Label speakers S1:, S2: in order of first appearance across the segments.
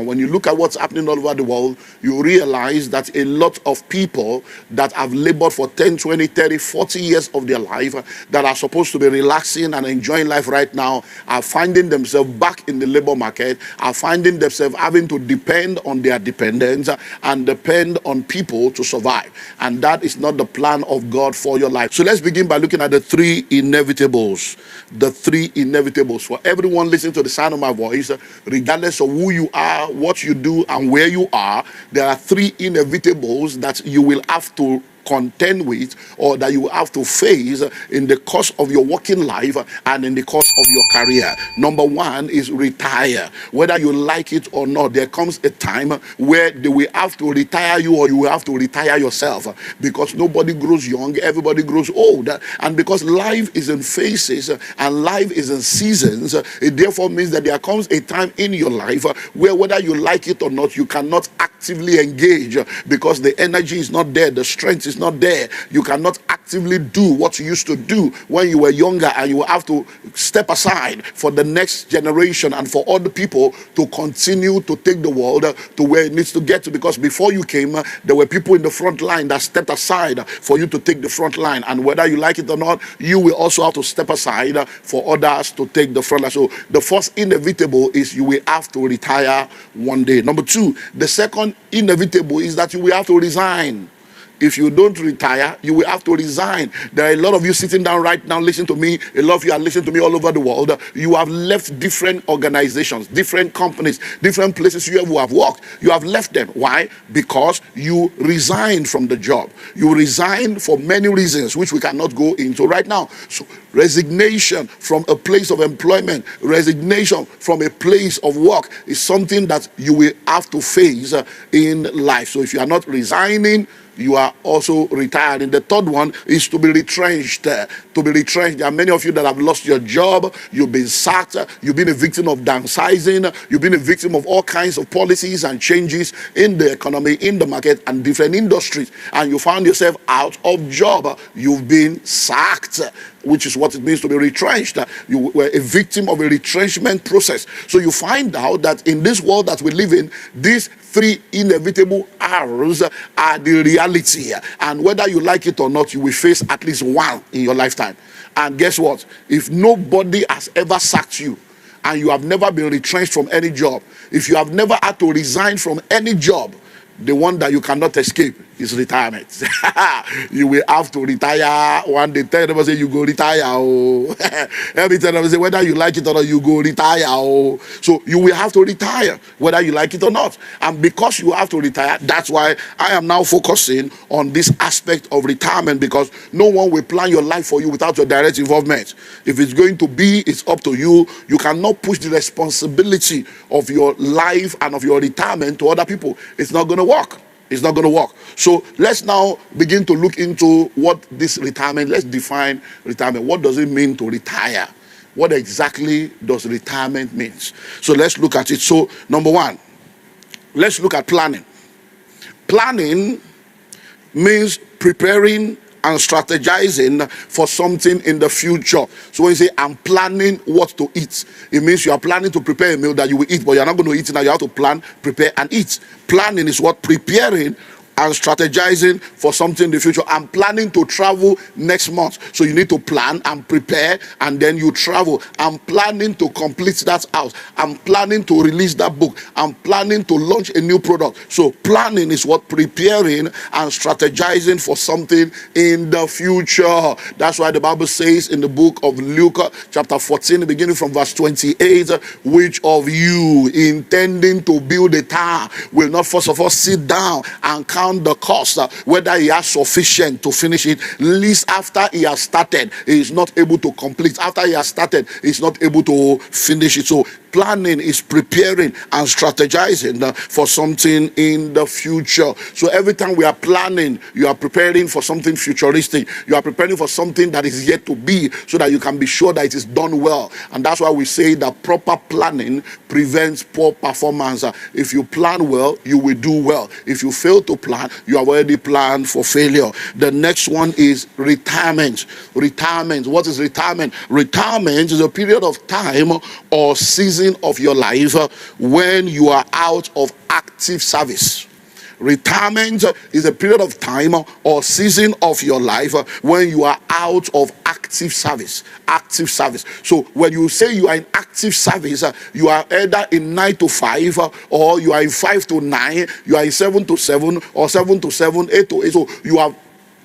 S1: And when you look at what's happening all over the world, you realize that a lot of people that have labored for 10, 20, 30, 40 years of their life, that are supposed to be relaxing and enjoying life right now, are finding themselves back in the labor market, are finding themselves having to depend on their dependents and depend on people to survive. And that is not the plan of God for your life. So let's begin by looking at the three inevitables. The three inevitables. For everyone listening to the sound of my voice, regardless of who you are, what you do, and where you are, there are three inevitables that you will have to contend with, or that you have to face in the course of your working life and in the course of your career. Number one is retire. Whether you like it or not, there comes a time where they will have to retire you, or you will have to retire yourself, because nobody grows young, everybody grows old. And because life is in phases and life is in seasons, it therefore means that there comes a time in your life where, whether you like it or not, you cannot actively engage, because the energy is not there, the strength is not there. You cannot actively do what you used to do when you were younger, and you will have to step aside for the next generation and for other people to continue to take the world to where it needs to get to. Because before you came, there were people in the front line that stepped aside for you to take the front line, and whether you like it or not, you will also have to step aside for others to take the front line. So the first inevitable is you will have to retire one day. Number two, the second inevitable is that you will have to resign. If you don't retire, you will have to resign. There are a lot of you sitting down right now listening to me. A lot of you are listening to me all over the world. You have left different organizations, different companies, different places you have worked. You have left them. Why? Because you resigned from the job. You resigned for many reasons, which we cannot go into right now. So resignation from a place of employment, resignation from a place of work is something that you will have to face in life. So if you are not resigning, you are also retiring. The third one is to be retrenched. To be retrenched. There are many of you that have lost your job. You've been sacked. You've been a victim of downsizing. You've been a victim of all kinds of policies and changes in the economy, in the market, and different industries. And you found yourself out of job. You've been sacked, which is what it means to be retrenched. You were a victim of a retrenchment process. So you find out that in this world that we live in, these three inevitable hours are the reality. And whether you like it or not, you will face at least one in your lifetime. And guess what? If nobody has ever sacked you, and you have never been retrenched from any job, if you have never had to resign from any job, the one that you cannot escape is retirement. You will have to retire one day. Tell them, say, you go retire. Oh. Every time I say, whether you like it or not, you go retire. Oh. So you will have to retire, whether you like it or not. And because you have to retire, that's why I am now focusing on this aspect of retirement, because no one will plan your life for you without your direct involvement. If it's going to be, it's up to you. You cannot push the responsibility of your life and of your retirement to other people. It's not going to work. It's not going to work. So let's now begin to look into what this retirement, let's define retirement. What does it mean to retire? What exactly does retirement mean? So let's look at it. So number one, let's look at planning. Planning means preparing and strategizing for something in the future. So when you say, I'm planning what to eat, it means you are planning to prepare a meal that you will eat, but you're not going to eat it now. You have to plan, prepare, and eat. Planning is what? Preparing and strategizing for something in the future. I'm planning to travel next month. So you need to plan and prepare, and then you travel. I'm planning to complete that house. I'm planning to release that book. I'm planning to launch a new product. So planning is what? Preparing and strategizing for something in the future. That's why the Bible says in the book of Luke, chapter 14, beginning from verse 28, which of you intending to build a tower will not first of all sit down and count the cost, whether he has sufficient to finish it, least after he has started, he is not able to complete. After he has started, he is not able to finish it. So planning is preparing and strategizing for something in the future. So every time we are planning, you are preparing for something futuristic. You are preparing for something that is yet to be, so that you can be sure that it is done well. And that's why we say that proper planning prevents poor performance. If you plan well, you will do well. If you fail to plan, plan, you have already planned for failure. The next one is retirement. Retirement. What is retirement? Retirement is a period of time or season of your life when you are out of active service. Retirement is a period of time or season of your life when you are out of active service. Active service. So when you say you are in active service, you are either in 9 to 5 or you are in 5 to 9, you are in 7 to 7 or 7 to 7, 8 to 8. So you have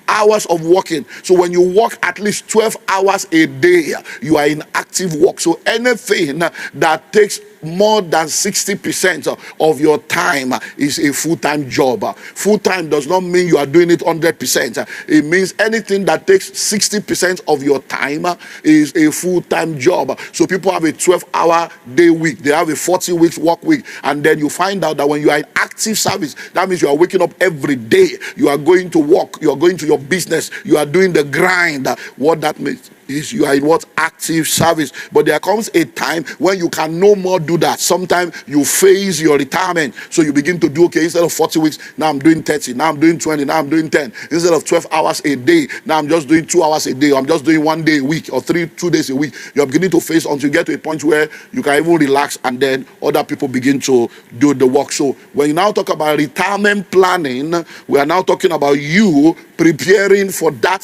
S1: hours of working. So when you work at least 12 hours a day, you are in active work. So anything that takes more than 60% of your time is a full-time job. Full-time does not mean you are doing it 100%. It means anything that takes 60% of your time is a full-time job. So people have a 12-hour day week. They have a 40-week work week. And then you find out that when you are in active service, that means you are waking up every day. You are going to work. You are going to your business. You are doing the grind. What that means is you are in what? Active service. But there comes a time when you can no more do that. Sometimes you face your retirement. So you begin to do, okay, instead of 40 weeks, now I'm doing 30, now I'm doing 20, now I'm doing 10. Instead of 12 hours a day, now I'm just doing 2 hours a day. I'm just doing 1 day a week or 2 days a week. You're beginning to face until you get to a point where you can even relax and then other people begin to do the work. So when you now talk about retirement planning, we are now talking about you preparing for that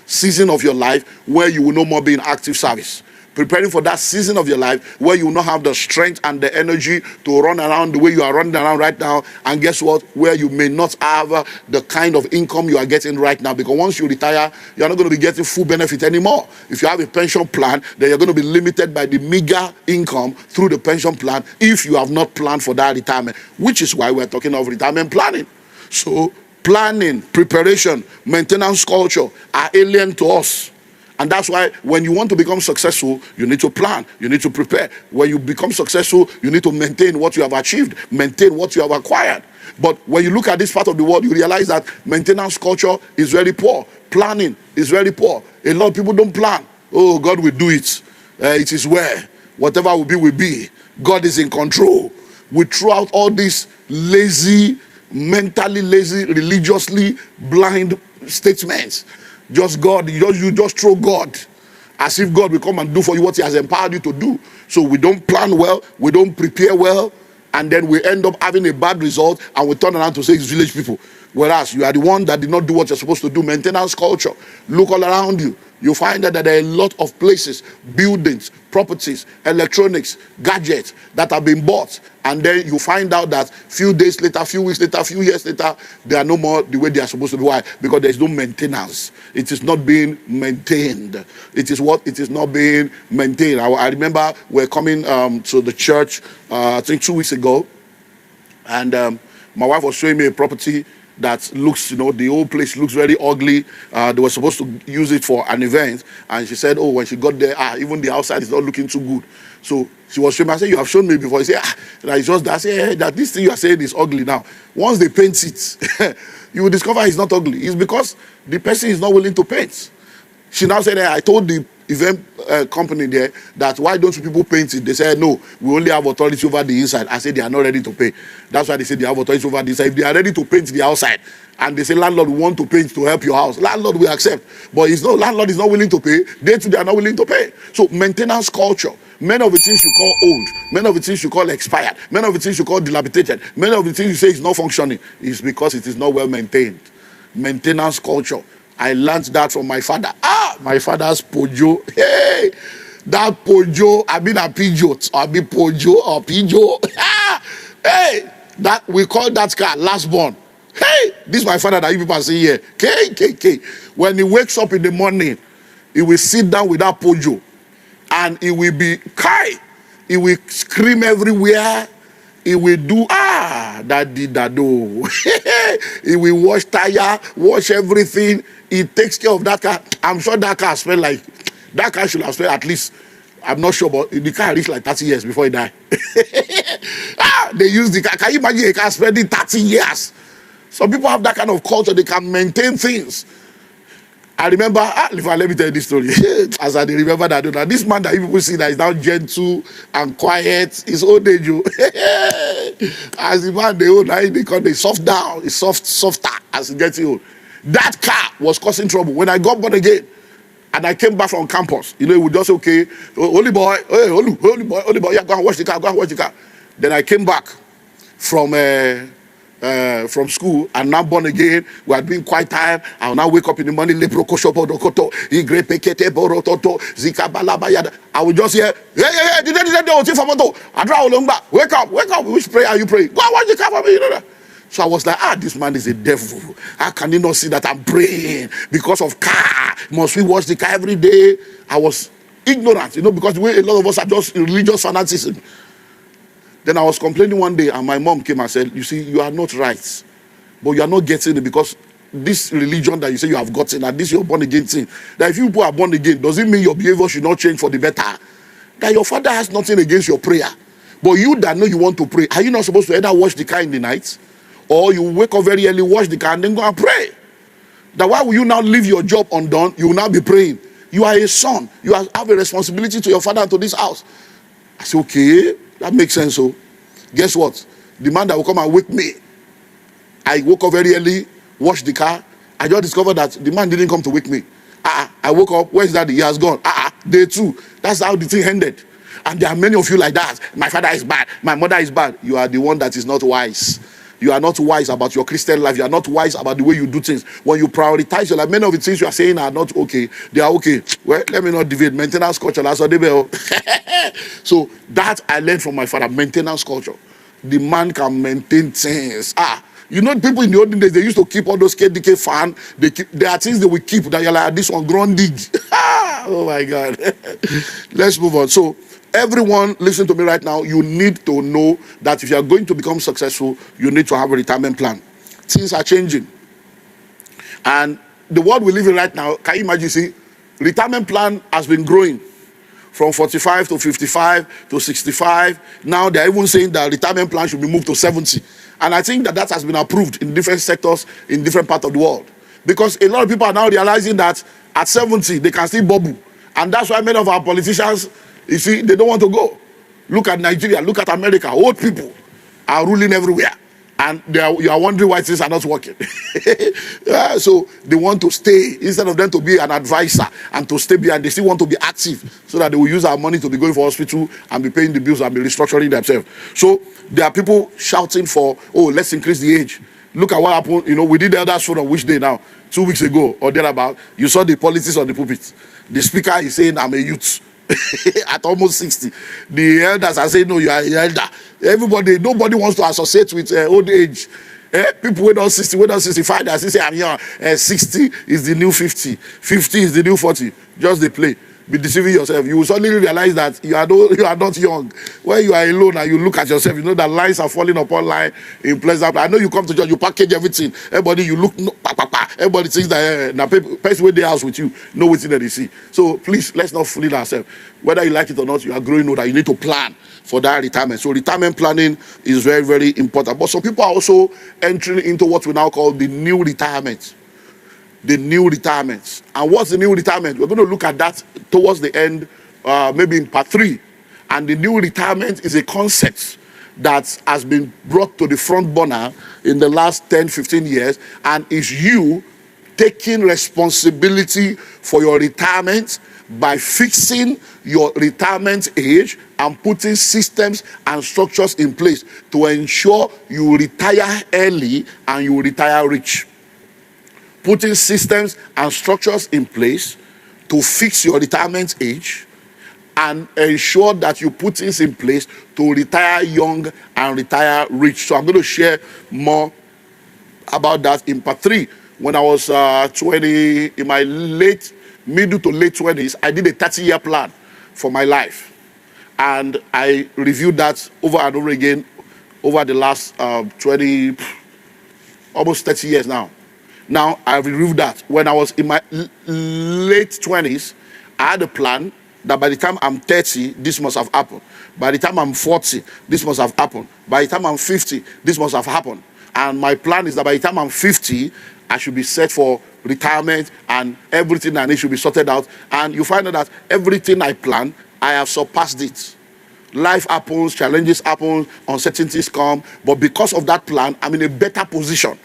S1: season of your life where you will no more be in active service. Preparing for that season of your life where you will not have the strength and the energy to run around the way you are running around right now. And guess what? Where you may not have the kind of income you are getting right now. Because once you retire, you're not going to be getting full benefit anymore. If you have a pension plan, then you're going to be limited by the meager income through the pension plan if you have not planned for that retirement. Which is why we're talking of retirement planning. So planning, preparation, maintenance culture are alien to us. And that's why when you want to become successful, you need to plan, you need to prepare. When you become successful, you need to maintain what you have achieved, maintain what you have acquired. But when you look at this part of the world, you realize that maintenance culture is very poor. Planning is very poor. A lot of people don't plan. Oh, God will do it. It is where. Whatever will be, will be. God is in control. We throw out all these lazy, mentally lazy, religiously blind statements. Just God, you just throw God as if God will come and do for you what he has empowered you to do. So we don't plan well, we don't prepare well, and then we end up having a bad result and we turn around to say it's village people. Whereas you are the one that did not do what you're supposed to do. Maintenance culture. Look all around you. You find that there are a lot of places, buildings, properties, electronics, gadgets that have been bought. And then you find out that few days later, few weeks later, few years later, they are no more the way they are supposed to be. Why? Because there is no maintenance. It is not being maintained. It is what? It is not being maintained. I remember we're coming to the church, I think 2 weeks ago. And my wife was showing me a property that looks, the whole place looks very ugly. They were supposed to use it for an event. And she said, oh, when she got there, even the outside is not looking too good. So she was showing me. I said, you have shown me before. He said, it's just that. I said, that this thing you are saying is ugly now. Once they paint it, you will discover it's not ugly. It's because the person is not willing to paint. She now said, I told the event company there that why don't you people paint it? They said, no, we only have authority over the inside. I said, they are not ready to pay. That's why they said they have authority over the inside. If they are ready to paint the outside and they say, landlord, we want to paint to help your house, landlord will accept. But landlord is not willing to pay. They too, they are not willing to pay. So maintenance culture. Many of the things you call old, many of the things you call expired, many of the things you call dilapidated, many of the things you say is not functioning is because it is not well maintained. Maintenance culture. I learned that from my father. My father's Pojo. Hey, that Pojo, I mean a Peugeot, I mean Pojo or Pijo. Hey, that we call that car last born. Hey, this is my father that you people see here. K. When he wakes up in the morning, he will sit down with that Pojo, and he will be Kai. He will scream everywhere. He will do that did that do. He will wash tire, wash everything. He takes care of that car. I'm sure that car spent that car should have spent at least, I'm not sure, but the car reached like 30 years before he died. They use the car. Can you imagine a car spending 30 years? Some people have that kind of culture. They can maintain things. I remember, let me tell you this story. As I remember that, this man that people see that is now gentle and quiet, his old age. As the man, they call it soft down, it's softer as he gets old. That car was causing trouble. When I got born again, and I came back from campus, it would just say, okay, holy boy, hey, holy boy, yeah, go and wash the car, Then I came back from school and now born again. We are doing quiet time. I'll now wake up in the morning. I will just hear, wake up. Which prayer are you praying? Go and watch the car for me. So I was like, this man is a devil. How can he not see that I'm praying because of car? Must we watch the car every day? I was ignorant, because the way a lot of us are just religious fanaticism. Then I was complaining one day, and my mom came and said, you see, you are not right, but you are not getting it because this religion that you say you have gotten, and this your born again thing, that if you people are born again, does it mean your behavior should not change for the better? That your father has nothing against your prayer, but you that know you want to pray, are you not supposed to either wash the car in the night, or you wake up very early, wash the car, and then go and pray? That why will you now leave your job undone? You will now be praying. You are a son. You have a responsibility to your father and to this house. I said, okay, that makes sense. So guess what? The man that will come and wake me, I woke up very early, washed the car. I just discovered that the man didn't come to wake me. I woke up, where's daddy? He has gone. Day 2. That's how the thing ended. And there are many of you like that. My father is bad. My mother is bad. You are the one that is not wise. You are not wise about your Christian life. You are not wise about the way you do things. When you prioritize your life, many of the things you are saying are not okay. They are okay. Well, let me not deviate. Maintenance culture. That's what they were. So that I learned from my father. Maintenance culture. The man can maintain things. People in the olden days, they used to keep all those KDK fan. There are things they will keep that you're like, this one grown dig. Oh my God. Let's move on. So everyone listen to me right now. You need to know that if you are going to become successful, you need to have a retirement plan. Things are changing. And the world we live in right now, can you imagine, see, retirement plan has been growing from 45 to 55 to 65. Now they're even saying that retirement plan should be moved to 70. And I think that has been approved in different sectors in different parts of the world. Because a lot of people are now realizing that at 70, they can still bubble. And that's why many of our politicians, you see, they don't want to go. Look at Nigeria, look at America. Old people are ruling everywhere. And you are wondering why things are not working. So they want to stay, instead of them to be an advisor and to stay behind, they still want to be active so that they will use our money to be going for hospital and be paying the bills and be restructuring themselves. So there are people shouting for, let's increase the age. Look at what happened. We did the elders forum on which day now? 2 weeks ago or thereabout. You saw the politics on the pulpit. The speaker is saying, I'm a youth. At almost 60. The elders are saying, no, you are an elder. Nobody wants to associate with old age. People wait on 60, wait on 65, they say, I'm young. 60 is the new 50. 50 is the new 40. Just they play. Be deceiving yourself. You will suddenly realize that you are not young. When you are alone and you look at yourself, you know that lines are falling upon line in pleasant. I know you come to church, you package everything. Everybody, you look, everybody thinks that now person with the house with you, know what's in that they see. So please, let's not fool ourselves. Whether you like it or not, you are growing older. You need to plan for that retirement. So retirement planning is very, very important. But some people are also entering into what we now call the new retirement. The new retirement. And what's the new retirement? We're going to look at that towards the end, maybe in part 3. And the new retirement is a concept that has been brought to the front burner in the last 10, 15 years, and is you taking responsibility for your retirement by fixing your retirement age and putting systems and structures in place to ensure you retire early and you retire rich. Putting systems and structures in place to fix your retirement age and ensure that you put things in place to retire young and retire rich. So I'm going to share more about that in part 3. When I was 20, in my middle to late 20s, I did a 30-year plan for my life. And I reviewed that over and over again over the last 20, almost 30 years now. Now, I've reviewed that. When I was in my late 20s, I had a plan that by the time I'm 30, this must have happened. By the time I'm 40, this must have happened. By the time I'm 50, this must have happened. And my plan is that by the time I'm 50, I should be set for retirement and everything I need should be sorted out. And you find out that everything I plan, I have surpassed it. Life happens, challenges happen, uncertainties come. But because of that plan, I'm in a better position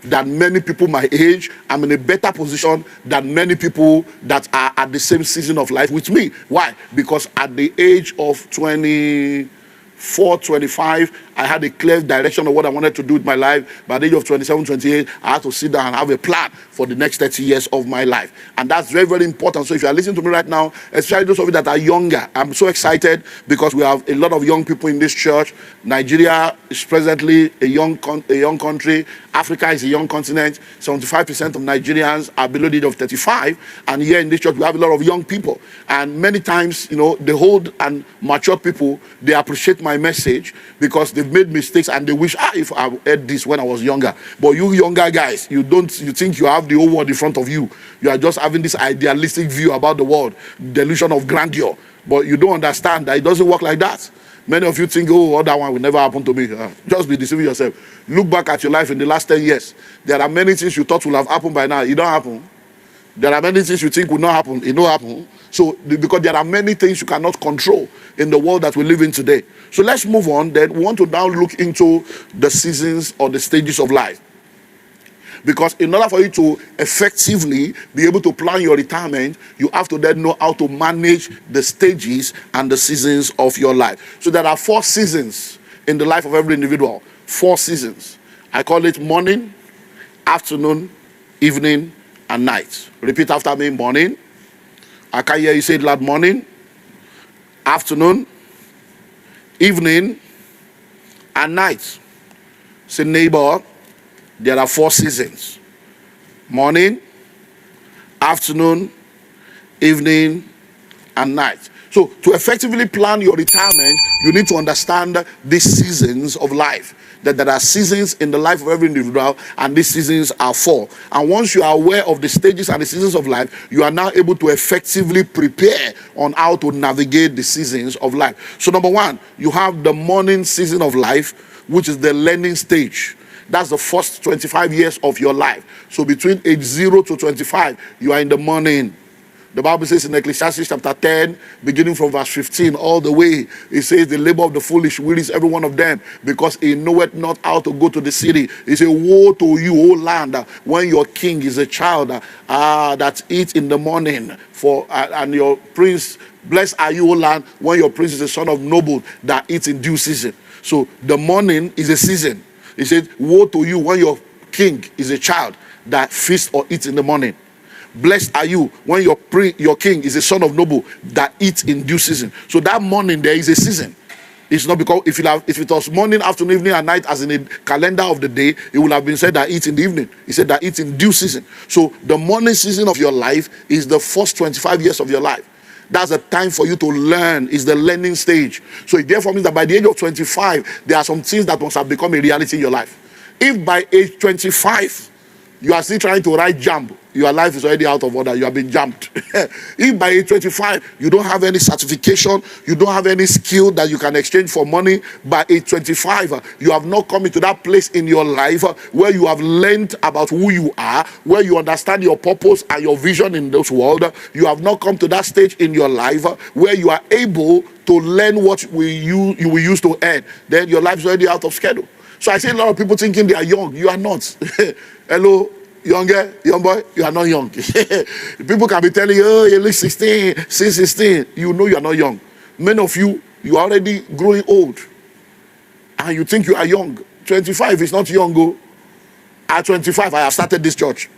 S1: than many people my age. I'm in a better position than many people that are at the same season of life with me. Why? Because at the age of 24, 25, I had a clear direction of what I wanted to do with my life. By the age of 27, 28, I had to sit down and have a plan for the next 30 years of my life. And that's very, very important. So if you are listening to me right now, especially those of you that are younger, I'm so excited because we have a lot of young people in this church. Nigeria is presently a young country. Africa is a young continent. 75% of Nigerians are below the age of 35. And here in this church, we have a lot of young people. And many times, the old and mature people, they appreciate my message because they've made mistakes and they wish, if I heard this when I was younger. But you younger guys, you think you have the whole world in front of you. You are just having this idealistic view about the world, delusion of grandeur. But you don't understand that it doesn't work like that. Many of you think, that one will never happen to me. Just be deceiving yourself. Look back at your life in the last 10 years. There are many things you thought will have happened by now. It don't happen. There are many things you think will not happen. It don't happen. So, because there are many things you cannot control in the world that we live in today. So let's move on. Then we want to now look into the seasons or the stages of life. Because in order for you to effectively be able to plan your retirement, you have to then know how to manage the stages and the seasons of your life. So there are 4 seasons in the life of every individual. 4 seasons. I call it morning, afternoon, evening, and night. Repeat after me. Morning. I can hear you say it loud. Morning, afternoon, evening, and night. Say, neighbor, there are 4 seasons. Morning, afternoon, evening, and night. So to effectively plan your retirement, you need to understand these seasons of life. That there are seasons in the life of every individual, and these seasons are 4. And once you are aware of the stages and the seasons of life, you are now able to effectively prepare on how to navigate the seasons of life. So number 1, you have the morning season of life, which is the learning stage. That's the first 25 years of your life. So between age 0 to 25, you are in the morning. The Bible says in Ecclesiastes chapter 10, beginning from verse 15, all the way, it says, the labor of the foolish wearies every one of them, because he knoweth not how to go to the city. He says, woe to you, O land, when your king is a child that eats in the morning, and your prince, blessed are you, O land, when your prince is a son of noble that eats in due season. So the morning is a season. He said, woe to you when your king is a child that feasts or eats in the morning. Blessed are you when your king is a son of noble that eats in due season. So that morning there is a season. It's not because if it was morning, afternoon, evening, and night as in a calendar of the day, it would have been said that eats in the evening. He said that eats in due season. So the morning season of your life is the first 25 years of your life. That's the time for you to learn. Is the learning stage. So it therefore means that by the age of 25, there are some things that must have become a reality in your life. If by age 25, you are still trying to write jump, your life is already out of order. You have been jumped. If by age 25, you don't have any certification, you don't have any skill that you can exchange for money, by age 25, you have not come into that place in your life where you have learned about who you are, where you understand your purpose and your vision in this world. You have not come to that stage in your life where you are able to learn what you will use to earn. Then your life is already out of schedule. So I see a lot of people thinking they are young. You are not. Hello, young boy, you are not young. People can be telling you, oh, you look 16. You know you are not young. Many of you are already growing old. And you think you are young. 25 is not young. Go. At 25, I have started this church.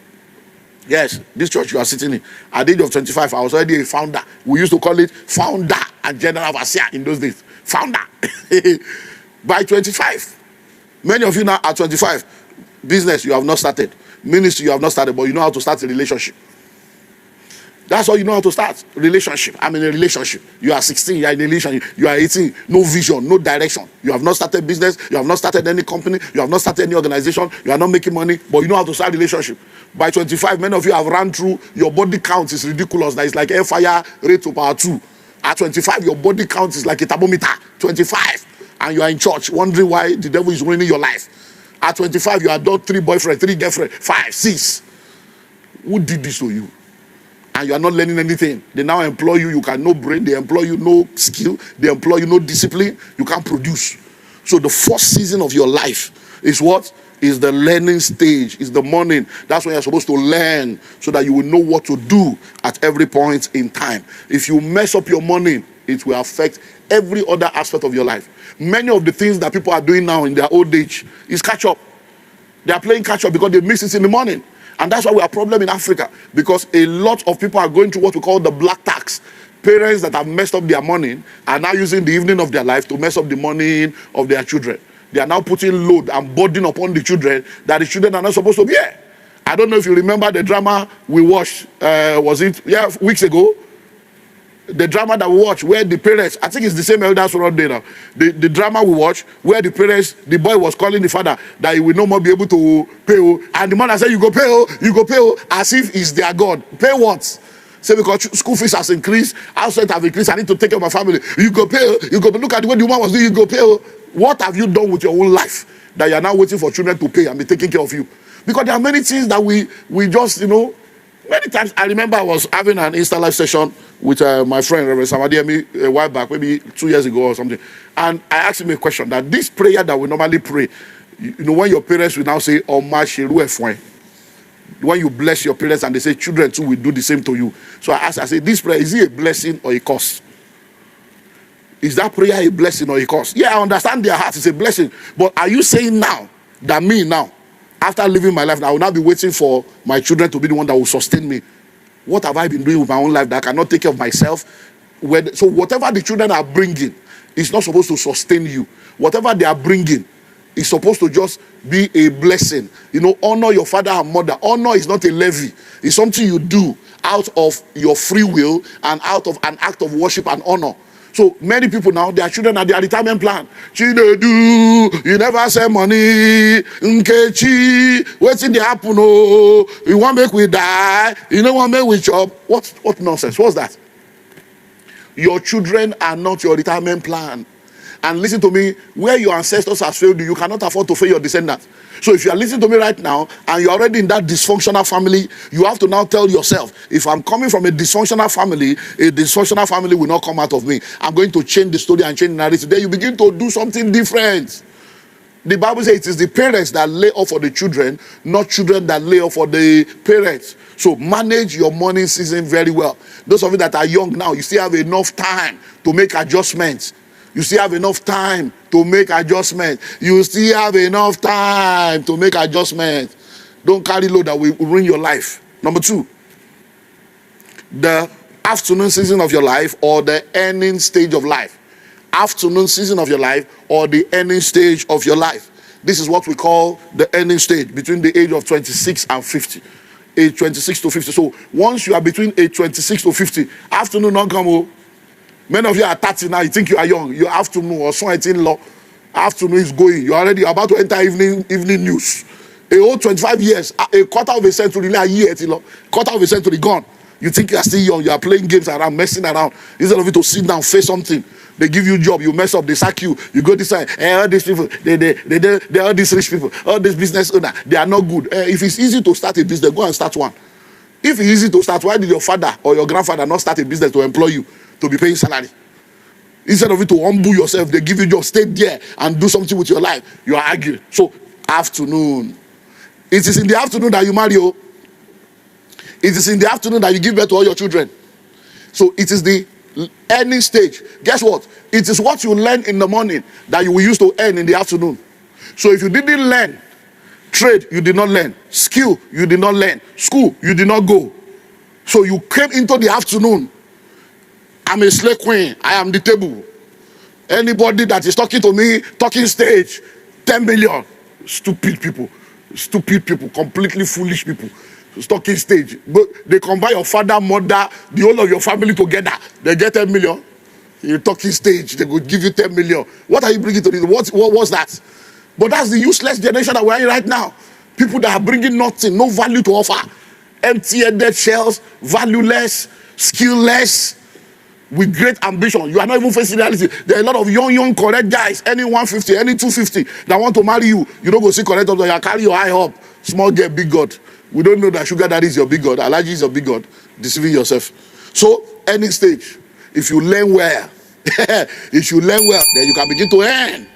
S1: Yes, this church you are sitting in. At the age of 25, I was already a founder. We used to call it founder and general overseer in those days. Founder. By 25. Many of you now at 25, business you have not started, ministry you have not started, but you know how to start a relationship. That's all you know how to start. Relationship. I'm in a relationship. You are 16, you are in a relationship. You are 18, no vision, no direction. You have not started business, you have not started any company, you have not started any organization, you are not making money, but you know how to start a relationship. By 25, many of you have run through, your body count is ridiculous. That is like air fire rate to power 2. At 25, your body count is like a thermometer. 25. And you are in church wondering why the devil is ruining your life. At 25, you adopt 3 boyfriends, 3 girlfriends, 5, 6. Who did this to you? And you are not learning anything. They now employ you. You can no brain. They employ you no skill. They employ you no discipline. You can't produce. So the first season of your life is what? Is the learning stage. Is the morning. That's when you're supposed to learn so that you will know what to do at every point in time. If you mess up your morning, it will affect every other aspect of your life. Many of the things that people are doing now in their old age is catch up. They are playing catch up because they miss it in the morning. And that's why we have a problem in Africa, because a lot of people are going through what we call the black tax. Parents that have messed up their morning are now using the evening of their life to mess up the morning of their children. They are now putting load and burden upon the children that the children are not supposed to bear. I don't know if you remember the drama we watched, weeks ago? The drama that we watched where the parents, I think it's the same elders around there now. The drama we watched where the parents, the boy was calling the father that he will no more be able to pay. And the mother said, you go pay, as if he's their God. Pay what? Say, because school fees has increased, house rent have increased, I need to take care of my family. You go pay, look at what the woman was doing, you go pay. What have you done with your own life that you are now waiting for children to pay and be taking care of you? Because there are many things that we just, many times. I remember I was having an Insta live session with my friend, Reverend Samadiyemi, a while back, maybe 2 years ago or something. And I asked him a question that this prayer that we normally pray, when your parents will now say, Oma Sheru Efwen, when you bless your parents and they say children too will do the same to you. So I said, this prayer, is it a blessing or a curse? Is that prayer a blessing or a curse? Yeah, I understand their heart is a blessing. But are you saying now that me now, after living my life, I will now be waiting for my children to be the one that will sustain me? What have I been doing with my own life that I cannot take care of myself? So whatever the children are bringing is not supposed to sustain you. Whatever they are bringing is supposed to just be a blessing. Honor your father and mother. Honor is not a levy. It's something you do out of your free will and out of an act of worship and honor. So many people now, their children are their retirement plan. Chinedu, you never send money. Nkechi, what's in the happen? Oh, you want make we die? You don't want make we chop? What nonsense? What's that? Your children are not your retirement plan. And listen to me, where your ancestors have failed you, you cannot afford to fail your descendants. So if you are listening to me right now and you're already in that dysfunctional family, you have to now tell yourself, if I'm coming from a dysfunctional family will not come out of me. I'm going to change the story and change the narrative. Then you begin to do something different. The Bible says it is the parents that lay off for the children, not children that lay off for the parents. So manage your morning season very well. Those of you that are young now, you still have enough time to make adjustments. You still have enough time to make adjustments. You still have enough time to make adjustments. Don't carry load that will ruin your life. Number 2, the afternoon season of your life or the ending stage of life. Afternoon season of your life or the ending stage of your life. This is what we call the ending stage between the age of 26 and 50. Age 26 to 50. So once you are between age 26 to 50, afternoon don't come. Many of you are 30 now, you think you are young. Your afternoon or something law. Afternoon is going. You're already about to enter evening news. A whole 25 years, a quarter of a century, a year, quarter of a century gone. You think you are still young, you are playing games around, messing around. Instead of you to sit down, face something. They give you a job, you mess up, they sack you. You go this side, all these people, they all these rich people, all these business owners, they are not good. If it's easy to start a business, go and start one. If it's easy to start, why did your father or your grandfather not start a business to employ you? To be paying salary. Instead of you to humble yourself, they give you just stay there and do something with your life. You are arguing. So, afternoon. It is in the afternoon that you marry. It is in the afternoon that you give birth to all your children. So, it is the earning stage. Guess what? It is what you learn in the morning that you will use to earn in the afternoon. So, if you didn't learn, trade, you did not learn. Skill, you did not learn. School, you did not go. So, you came into the afternoon. I'm a slave queen. I am the table. Anybody that is talking to me, talking stage, 10 million. Stupid people, completely foolish people. Talking stage. But they combine your father, mother, the whole of your family together. They get 10 million. You're talking stage, they will give you 10 million. What are you bringing to this? What was that? But that's the useless generation that we're in right now. People that are bringing nothing, no value to offer. Empty-headed shells, valueless, skillless. with great ambition. You are not even facing reality. There are a lot of young, correct guys, any 150, any 250, that want to marry you. You don't go see correct doctor, you carry your eye up. Small girl, big God. We don't know that sugar daddy is your big God. Allergy is your big God. Deceiving yourself. So, any stage, if you learn well, then you can begin to earn.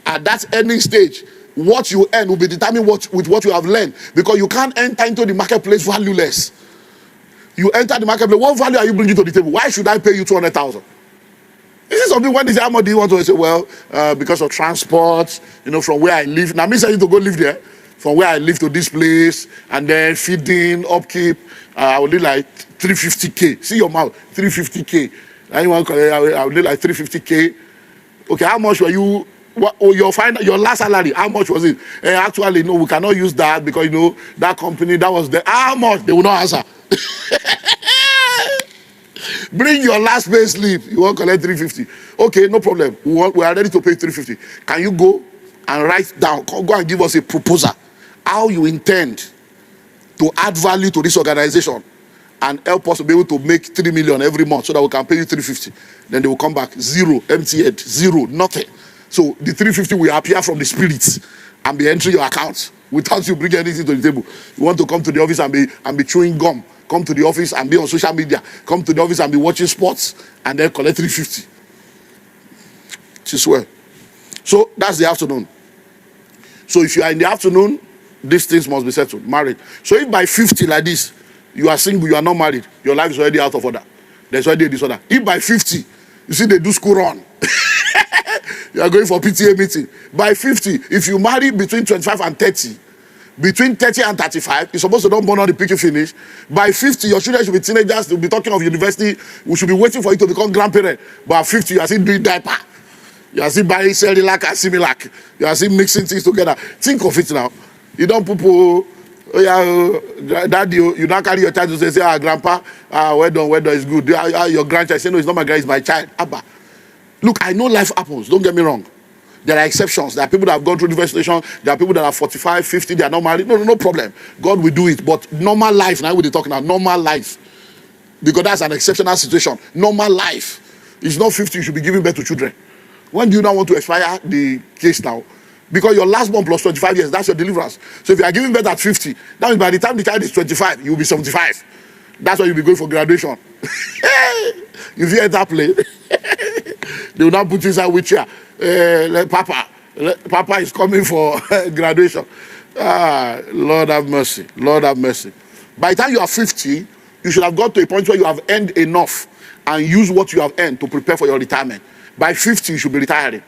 S1: At that earning stage, what you earn will be determined with what you have learned. Because you can't enter into the marketplace valueless. You enter the marketplace, what value are you bringing to the table? Why should I pay you 200,000? This is something when they say, how much do you want to say? Well, because of transport, from where I live. Now, me saying to go live there, from where I live to this place, and then feeding, upkeep, I would need like 350K. See your mouth, 350K. Anyone, I would need like 350K. Okay, how much were you? Your last salary, how much was it? Actually, no, we cannot use that because, that company, that was the, how much? They will not answer. Bring your last pay slip. You want to collect 350. Okay, no problem. We are ready to pay 350. Can you go and write down, go and give us a proposal how you intend to add value to this organization and help us to be able to make 3 million every month so that we can pay you 350. Then they will come back zero, empty head, zero, nothing. So the 350 will appear from the spirits and be entering your account without you bringing anything to the table. You want to come to the office and be chewing gum. Come to the office and be on social media. Come to the office and be watching sports and then collect 350. It is well. So that's the afternoon. So if you are in the afternoon, these things must be settled. Married. So if by 50 like this, you are single, you are not married, your life is already out of order. There's already a disorder. If by 50, you see they do school run. You are going for PTA meeting. By 50, if you marry between 25 and 30, between 30 and 35, you're supposed to don't born on the picture finish. By 50, your children should be teenagers. They'll be talking of university. We should be waiting for you to become grandparent. But at 50, you are still doing diaper. You are still buying Cerilac and Similac. You are still mixing things together. Think of it now. You don't poo-poo. Oh yeah, daddy, you don't carry your child to say, grandpa, well done, it's good. Your grandchild say, no, it's not my grand, it's my child. Abba. Look, I know life happens. Don't get me wrong. There are exceptions. There are people that have gone through different situations. There are people that are 45, 50, they are not married. No problem. God will do it. But normal life, now we're talking about normal life. Because that's an exceptional situation. Normal life. It's not 50, you should be giving birth to children. When do you now want to expire the case now? Because your last born plus 25 years, that's your deliverance. So if you are giving birth at 50, that means by the time the child is 25, you will be 75. That's why you'll be going for graduation. If you enter plane, they will now put you inside wheelchair. Papa is coming for graduation. Lord have mercy. Lord have mercy. By the time you are 50, you should have got to a point where you have earned enough and use what you have earned to prepare for your retirement. By 50, you should be retiring.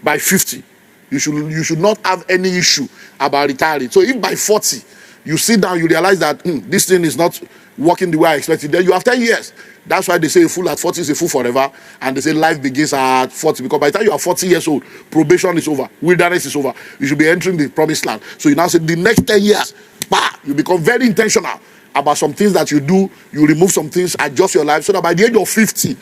S1: By 50, you should not have any issue about retiring. So if by 40, you sit down, you realize that this thing is not working the way I expected, then you have 10 years. That's why they say a fool at 40 is a fool forever. And they say life begins at 40. Because by the time you are 40 years old, probation is over. Wilderness is over. You should be entering the promised land. So you now say the next 10 years, you become very intentional about some things that you do. You remove some things, adjust your life. So that by the age of 50,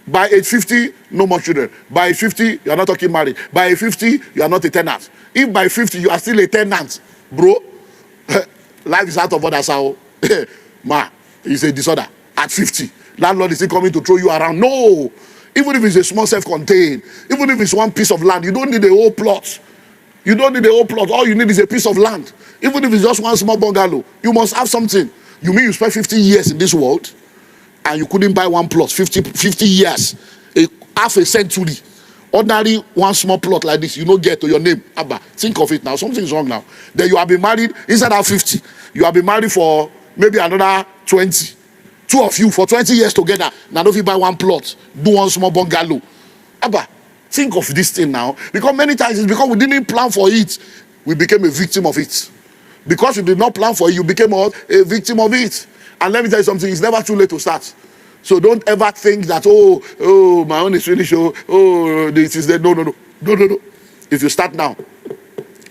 S1: by age 50, no more children. By age 50, you are not talking married. By age 50, you are not a tenant. If by 50, you are still a tenant, bro, life is out of order. So, it's a disorder. At 50, landlord is still coming to throw you around. No, even if it's a small self-contained, even if it's one piece of land, you don't need a whole plot. You don't need a whole plot. All you need is a piece of land. Even if it's just one small bungalow, you must have something. You mean you spent 50 years in this world and you couldn't buy one plot? 50 years, half a century. Ordinary one small plot like this, you don't get to your name. Abba, think of it now. Something's wrong now. Then you have been married instead of 50. You have been married for maybe another 20. Two of you for 20 years together. Now if you buy one plot, do one small bungalow. Abba, think of this thing now. Because many times it's because we didn't plan for it. We became a victim of it. Because you did not plan for it, you became a victim of it. And let me tell you something, it's never too late to start. So don't ever think that, oh, my own is finished. This is the no. If you start now,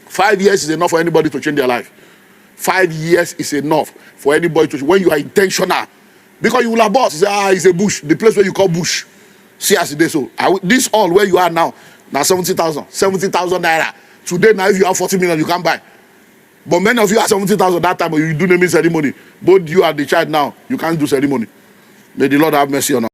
S1: 5 years is enough for anybody to change their life. 5 years is enough for anybody to change. When you are intentional. Because you will have bought, say, it's a bush. The place where you call bush. See as it is so. This all where you are now 70,000 naira. Today now if you have 40 million, you can't buy. But many of you have 70,000 that time, but you do naming ceremony. Both you and the child now, you can't do ceremony. May the Lord have mercy on us.